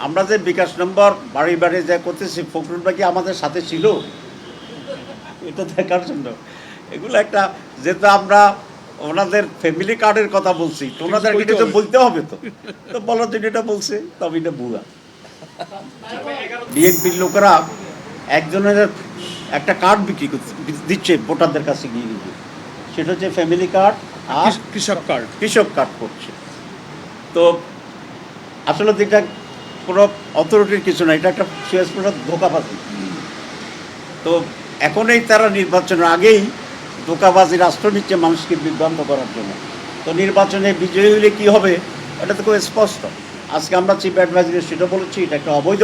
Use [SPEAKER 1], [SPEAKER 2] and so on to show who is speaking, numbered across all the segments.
[SPEAKER 1] আমরা যে বিকাশ নম্বর বাড়ি বাড়ি যা করতেছি, ফখরুল ভাই কি আমাদের সাথে ছিল এটা দেখার জন্য? এগুলো একটা, যেহেতু আমরা ওনাদের ফ্যামিলি কার্ডের কথা বলছি, তো ওনাদেরকে কিছু বলতে হবে, তো তো বলার জন্য এটা বলছে, তবে এটা ভুয়া। বিএনপির লোকেরা একজনের একটা কার্ড বিক্রি করছে, দিচ্ছে ভোটারদের কাছে গিয়ে গিয়ে, সেটা হচ্ছে ফ্যামিলি কার্ড আর কৃষক কার্ড করছে। তো আসলে এটা কোনো অথরিটির কিছু না, এটা একটা সুস্পষ্ট ধোঁকাবাজি। তো এখনই তারা নির্বাচনের আগেই ধোঁকাবাজি রাষ্ট্র নিচ্ছে মানুষকে বিভ্রান্ত করার জন্য। তো নির্বাচনে বিজয়ী হলে কী হবে এটা তো খুব স্পষ্ট। আজকে আমরা চিফ অ্যাডভাইজারকে সেটা বলেছি, এটা একটা অবৈধ।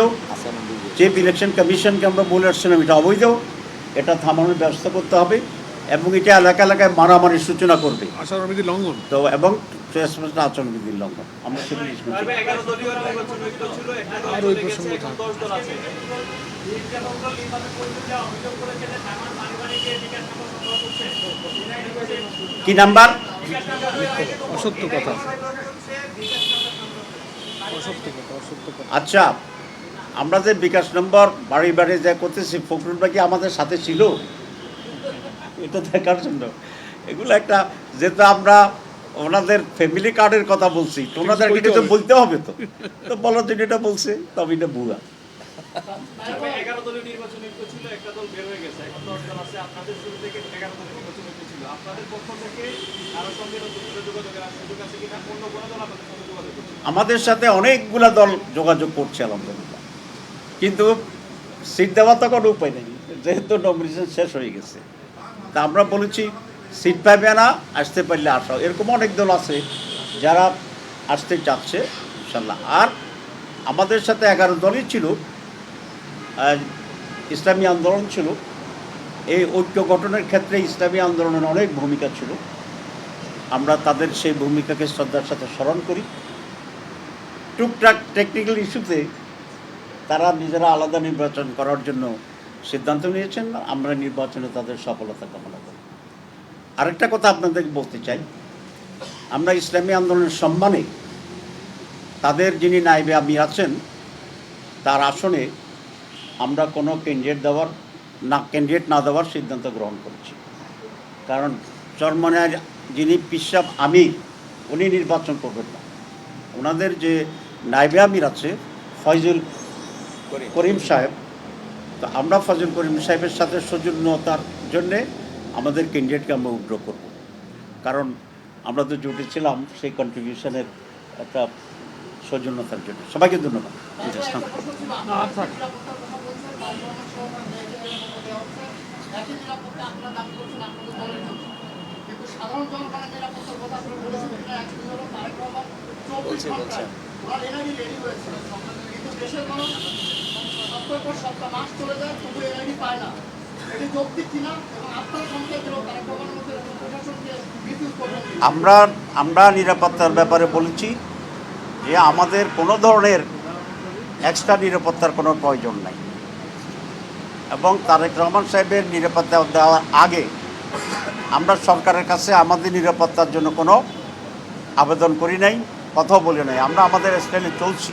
[SPEAKER 1] চিফ ইলেকশন কমিশনকে আমরা বলে আসছিলাম এটা অবৈধ, এটা থামানোর ব্যবস্থা করতে হবে, এবং এটা এলাকা এলাকায় মারামারির সূচনা করবে
[SPEAKER 2] আচরণবিধি লঙ্ঘন।
[SPEAKER 1] তো, এবং আচরণবিধির লঙ্ঘন আমরা সেগুলি কি নাম্বার
[SPEAKER 2] অসত্য কথা।
[SPEAKER 1] আচ্ছা, আমরা যে বিকাশ নম্বর বাড়ি বাড়ি যা করতেছি, ফখরুল ভাই কি আমাদের সাথে ছিল এটা দেখার জন্য? এগুলো একটা, যেহেতু আমরা ওনাদের ফ্যামিলি কার্ডের কথা বলছি, তো ওনাদেরকে কিছু বলতে হবে, তো তো বলার জন্য এটা বলছে, তবে এটা ভুয়া। আমাদের সাথে অনেকগুলা দল যোগাযোগ করছে আলহামদুলিল্লাহ, কিন্তু সিট দেওয়ার তো কোনো উপায় নেই, যেহেতু নমিনেশন শেষ হয়ে গেছে। তা আমরা বলেছি সিট পাইবে না, আসতে পারলে আসা। এরকম অনেক দল আছে যারা আসতে চাচ্ছে ইনশাল্লাহ। আর আমাদের সাথে 11 দলই ছিল, ইসলামী আন্দোলন ছিল। এই ঐক্য গঠনের ক্ষেত্রে ইসলামী আন্দোলনের অনেক ভূমিকা ছিল, আমরা তাদের সেই ভূমিকাকে শ্রদ্ধার সাথে স্মরণ করি। টুকটাক টেকনিক্যাল ইস্যুতে তারা নিজেরা আলাদা নির্বাচন করার জন্য সিদ্ধান্ত নিয়েছেন, আমরা নির্বাচনে তাদের সফলতা কামনা করি। আরেকটা কথা আপনাদেরকে বলতে চাই, আমরা ইসলামী আন্দোলনের সম্মানে তাদের যিনি নায়েবে আমির আছেন তার আসনে আমরা কোনো ক্যান্ডিডেট না দেওয়ার সিদ্ধান্ত গ্রহণ করেছি। কারণ চরমনায় যিনি পিসাব আমির উনি নির্বাচন করবেন না, ওনাদের যে নায়েবে আমির আছে ফয়জুল করিম সাহেব, তো আমরা ফয়জুল করিম সাহেবের সাথে সৌজন্যতার জন্যে আমাদের ক্যান্ডিডেটকে আমরা উইথড্র করব। কারণ আমরা তো জুটেছিলাম সেই কন্ট্রিবিউশনের একটা সৌজন্যতার জন্য। সবাইকে ধন্যবাদ। আমরা নিরাপত্তার ব্যাপারে বলেছি যে আমাদের কোনো ধরনের এক্সট্রা নিরাপত্তার কোনো প্রয়োজন নাই, এবং তারেক রহমান সাহেবের নিরাপত্তা দেওয়ার আগে আমরা সরকারের কাছে আমাদের নিরাপত্তার জন্য কোনো আবেদন করি নাই, কথাও বলি নাই। আমরা আমাদের স্টাইলে চলছি।